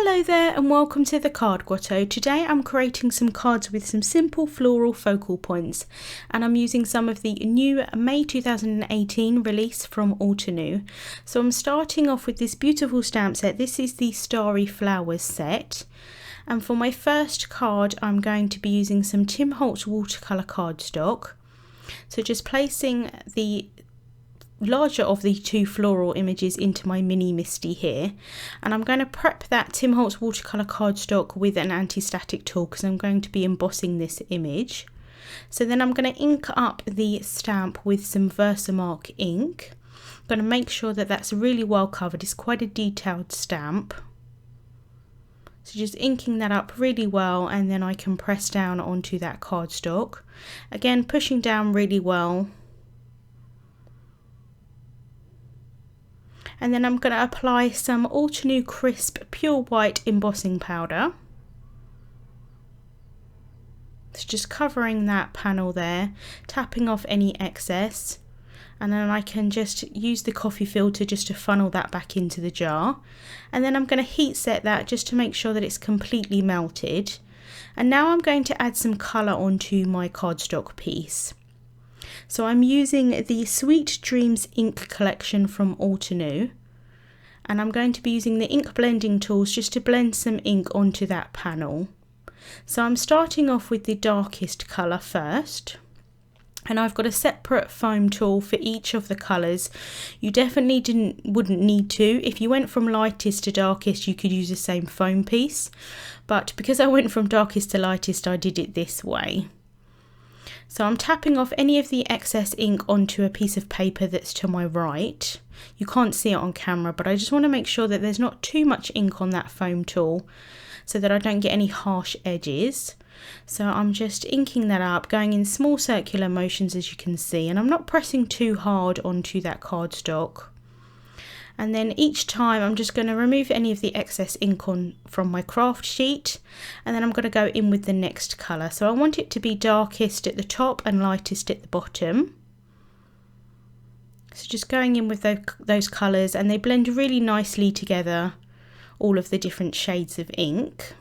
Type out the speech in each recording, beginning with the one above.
Hello there and welcome to the Card Grotto. Today I'm creating some cards with some simple floral focal points, and I'm using some of the new May 2018 release from Altenew. So I'm starting off with this beautiful stamp set. This is the Starry Flowers set, and for my first card I'm going to be using some Tim Holtz watercolor cardstock. So just placing the larger of the two floral images into my mini Misty here, and I'm going to prep that Tim Holtz watercolor cardstock with an anti-static tool because I'm going to be embossing this image. So then I'm going to ink up the stamp with some Versamark ink. I'm going to make sure that that's really well covered. It's quite a detailed stamp, so just inking that up really well, and then I can press down onto that cardstock, again pushing down really well. And then I'm going to apply some Altenew Crisp Pure White embossing powder. So just covering that panel there, tapping off any excess, and then I can just use the coffee filter just to funnel that back into the jar. And then I'm going to heat set that just to make sure that it's completely melted. And now I'm going to add some colour onto my cardstock piece. So I'm using the Sweet Dreams ink collection from Altenew, and I'm going to be using the ink blending tools just to blend some ink onto that panel. So I'm starting off with the darkest colour first, and I've got a separate foam tool for each of the colours. You definitely wouldn't need to. If you went from lightest to darkest, you could use the same foam piece, but because I went from darkest to lightest, I did it this way. So I'm tapping off any of the excess ink onto a piece of paper that's to my right. You can't see it on camera, but I just want to make sure that there's not too much ink on that foam tool so that I don't get any harsh edges. So I'm just inking that up, going in small circular motions as you can see, and I'm not pressing too hard onto that cardstock. And then each time I'm just going to remove any of the excess ink from my craft sheet, and then I'm going to go in with the next colour. So I want it to be darkest at the top and lightest at the bottom. So just going in with those colours, and they blend really nicely together, all of the different shades of ink.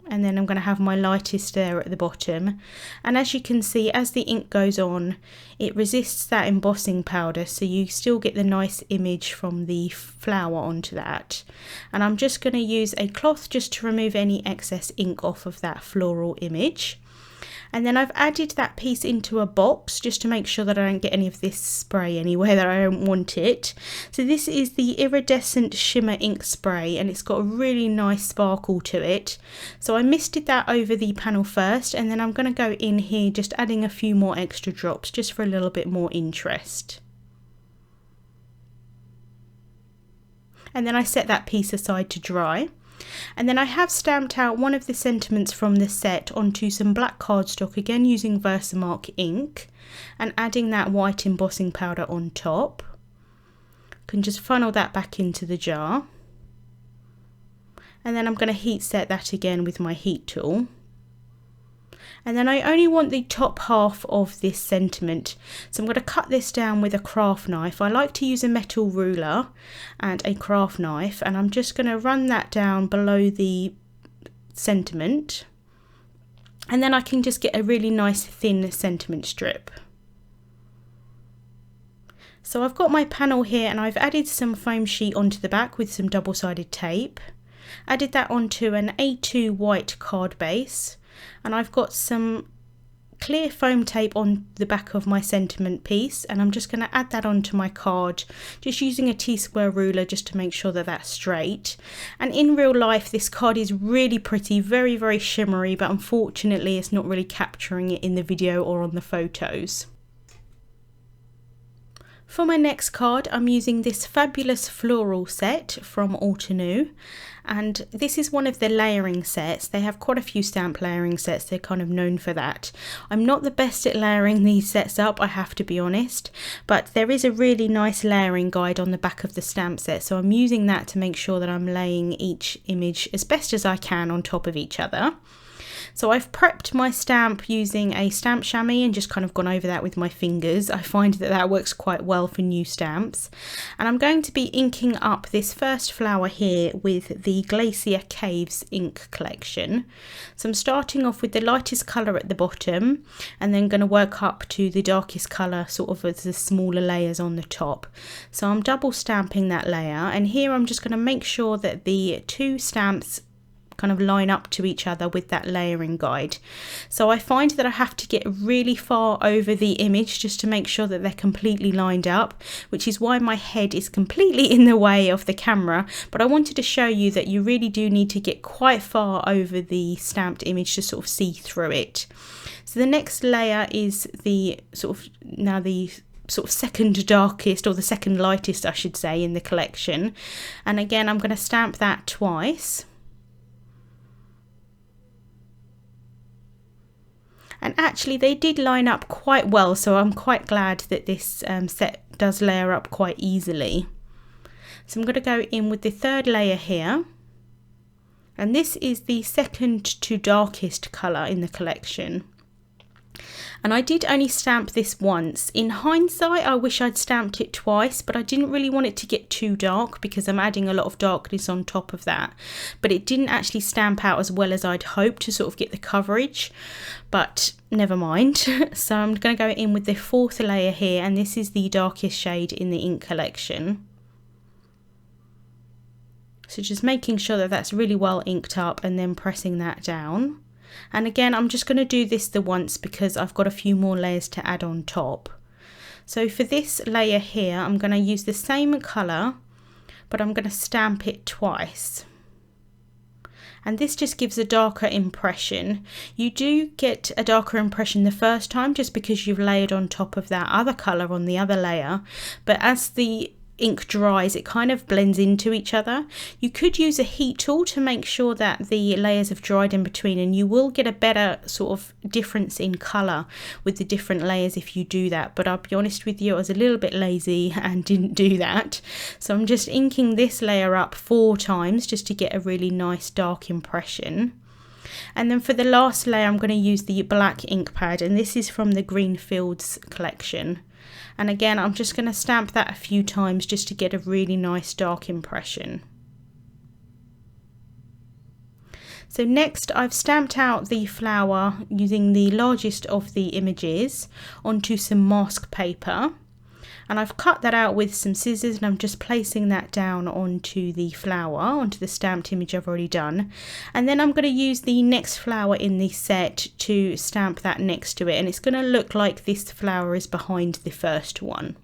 And then I'm going to have my lightest there at the bottom, and as you can see, as the ink goes on, it resists that embossing powder, so you still get the nice image from the flower onto that. And I'm just going to use a cloth just to remove any excess ink off of that floral image. And then I've added that piece into a box just to make sure that I don't get any of this spray anywhere that I don't want it. So this is the Iridescent Shimmer Ink Spray, and it's got a really nice sparkle to it. So I misted that over the panel first, and then I'm going to go in here just adding a few more extra drops just for a little bit more interest. And then I set that piece aside to dry. And then I have stamped out one of the sentiments from the set onto some black cardstock, again using Versamark ink, and adding that white embossing powder on top. Can just funnel that back into the jar, and then I'm going to heat set that again with my heat tool. And then I only want the top half of this sentiment, so I'm going to cut this down with a craft knife. I like to use a metal ruler and a craft knife, and I'm just going to run that down below the sentiment, and then I can just get a really nice thin sentiment strip. So I've got my panel here, and I've added some foam sheet onto the back with some double-sided tape, added that onto an A2 white card base, and I've got some clear foam tape on the back of my sentiment piece, and I'm just going to add that onto my card, just using a T-square ruler just to make sure that that's straight. And in real life this card is really pretty, very, very shimmery, but unfortunately it's not really capturing it in the video or on the photos. For my next card, I'm using this fabulous floral set from Altenew, and this is one of the layering sets. They have quite a few stamp layering sets, they're kind of known for that. I'm not the best at layering these sets up, I have to be honest, but there is a really nice layering guide on the back of the stamp set, so I'm using that to make sure that I'm laying each image as best as I can on top of each other. So I've prepped my stamp using a stamp chamois and just kind of gone over that with my fingers. I find that that works quite well for new stamps. And I'm going to be inking up this first flower here with the Glacier Caves ink collection. So I'm starting off with the lightest colour at the bottom and then going to work up to the darkest colour sort of as the smaller layers on the top. So I'm double stamping that layer, and here I'm just going to make sure that the two stamps kind of line up to each other with that layering guide. So I find that I have to get really far over the image just to make sure that they're completely lined up, which is why my head is completely in the way of the camera. But I wanted to show you that you really do need to get quite far over the stamped image to sort of see through it. So the next layer is the sort of second darkest, or the second lightest I should say, in the collection. And again I'm going to stamp that twice. And actually they did line up quite well, so I'm quite glad that this set does layer up quite easily. So I'm going to go in with the third layer here, and this is the second to darkest colour in the collection. And I did only stamp this once. In hindsight, I wish I'd stamped it twice, but I didn't really want it to get too dark because I'm adding a lot of darkness on top of that. But it didn't actually stamp out as well as I'd hoped to sort of get the coverage, but never mind. So I'm going to go in with the fourth layer here, and this is the darkest shade in the ink collection. So just making sure that that's really well inked up and then pressing that down. And again, I'm just going to do this the once because I've got a few more layers to add on top. So for this layer here, I'm going to use the same colour, but I'm going to stamp it twice. And this just gives a darker impression. You do get a darker impression the first time just because you've layered on top of that other colour on the other layer. But as the ink dries, it kind of blends into each other. You could use a heat tool to make sure that the layers have dried in between, and you will get a better sort of difference in colour with the different layers if you do that. But I'll be honest with you, I was a little bit lazy and didn't do that. So I'm just inking this layer up 4 times just to get a really nice dark impression. And then for the last layer, I'm going to use the black ink pad, and this is from the Green Fields collection. And again, I'm just going to stamp that a few times just to get a really nice dark impression. So next I've stamped out the flower using the largest of the images onto some mask paper. And I've cut that out with some scissors, and I'm just placing that down onto the flower, onto the stamped image I've already done. And then I'm going to use the next flower in the set to stamp that next to it, and it's going to look like this flower is behind the first one.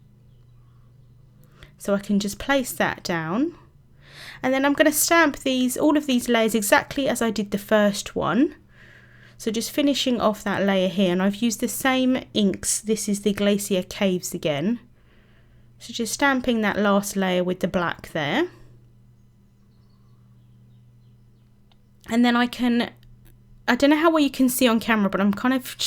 So I can just place that down. And then I'm going to stamp all of these layers exactly as I did the first one. So just finishing off that layer here, and I've used the same inks. This is the Glacier Caves again. So just stamping that last layer with the black there. And then I don't know how well you can see on camera, but I'm kind of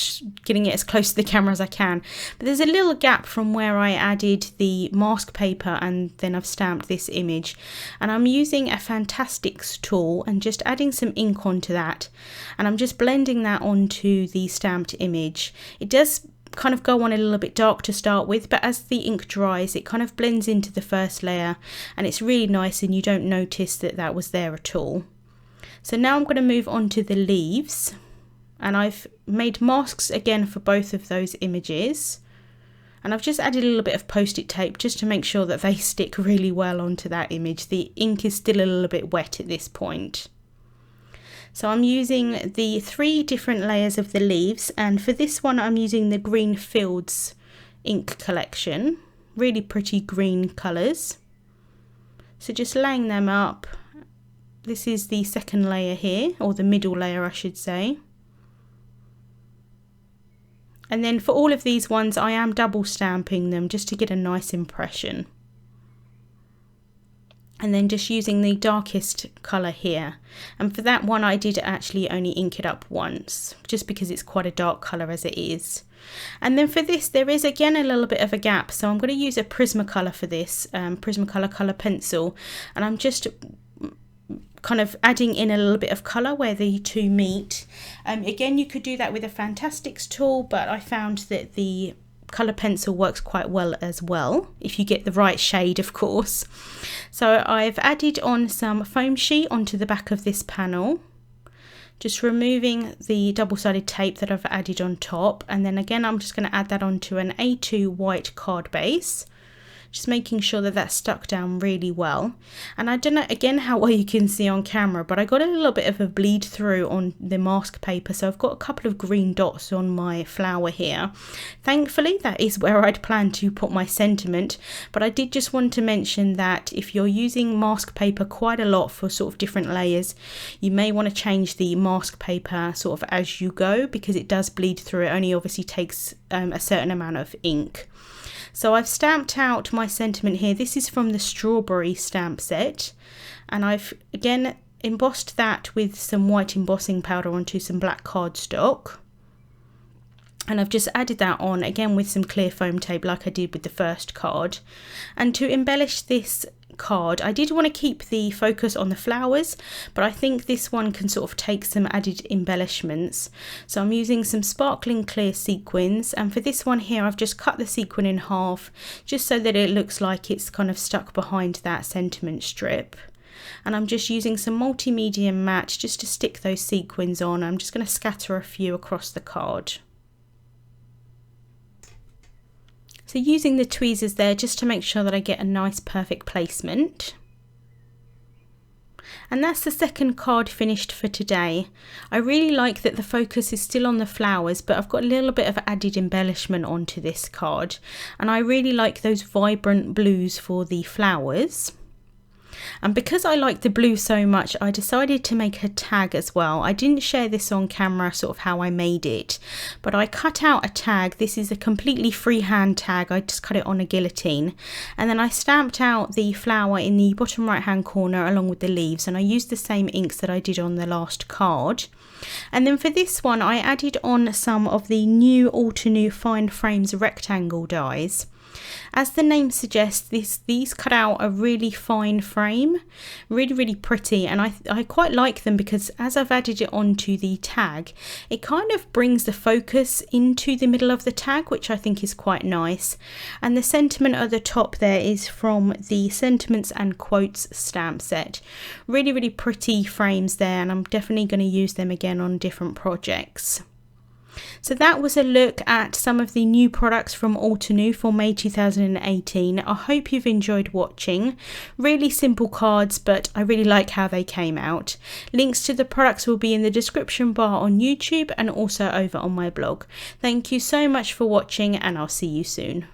getting it as close to the camera as I can. But there's a little gap from where I added the mask paper and then I've stamped this image. And I'm using a Fantastics tool and just adding some ink onto that. And I'm just blending that onto the stamped image. It does kind of go on a little bit dark to start with, but as the ink dries it kind of blends into the first layer, and it's really nice and you don't notice that that was there at all. So now I'm going to move on to the leaves, and I've made masks again for both of those images, and I've just added a little bit of post-it tape just to make sure that they stick really well onto that image. The ink is still a little bit wet at this point. So I'm using the 3 different layers of the leaves, and for this one I'm using the Green Fields ink collection. Really pretty green colours. So just laying them up. This is the second layer here, or the middle layer I should say. And then for all of these ones I am double stamping them just to get a nice impression. And then just using the darkest colour here. And for that one I did actually only ink it up once, just because it's quite a dark colour as it is. And then for this there is again a little bit of a gap, so I'm going to use a Prismacolor for this, Prismacolor colour pencil, and I'm just kind of adding in a little bit of colour where the two meet. Again, you could do that with a Fantastics tool, but I found that the colour pencil works quite well as well, if you get the right shade, of course. So I've added on some foam sheet onto the back of this panel, just removing the double-sided tape that I've added on top, and then again I'm just going to add that onto an A2 white card base, just making sure that that's stuck down really well. And I don't know again how well you can see on camera, but I got a little bit of a bleed through on the mask paper, so I've got a couple of green dots on my flower here. Thankfully that is where I'd planned to put my sentiment, but I did just want to mention that if you're using mask paper quite a lot for sort of different layers, you may want to change the mask paper sort of as you go, because it does bleed through. It only obviously takes a certain amount of ink. So I've stamped out my sentiment here. This is from the strawberry stamp set, and I've again embossed that with some white embossing powder onto some black cardstock, and I've just added that on again with some clear foam tape like I did with the first card. And to embellish this card, I did want to keep the focus on the flowers, but I think this one can sort of take some added embellishments. So I'm using some sparkling clear sequins, and for this one here I've just cut the sequin in half just so that it looks like it's kind of stuck behind that sentiment strip. And I'm just using some multimedia matte just to stick those sequins on. I'm just going to scatter a few across the card. So using the tweezers there just to make sure that I get a nice perfect placement. And that's the second card finished for today. I really like that the focus is still on the flowers, but I've got a little bit of added embellishment onto this card. And I really like those vibrant blues for the flowers. And because I like the blue so much, I decided to make a tag as well. I didn't share this on camera, sort of how I made it, but I cut out a tag. This is a completely freehand tag. I just cut it on a guillotine, and then I stamped out the flower in the bottom right hand corner along with the leaves, and I used the same inks that I did on the last card. And then for this one I added on some of the new Altenew Fine Frames rectangle dies. As the name suggests, these cut out a really fine frame, really pretty, and I quite like them because as I've added it onto the tag, it kind of brings the focus into the middle of the tag, which I think is quite nice. And the sentiment at the top there is from the Sentiments and Quotes stamp set. Really pretty frames there, and I'm definitely going to use them again on different projects. So that was a look at some of the new products from Altenew for May 2018. I hope you've enjoyed watching. Really simple cards, but I really like how they came out. Links to the products will be in the description bar on YouTube and also over on my blog. Thank you so much for watching, and I'll see you soon.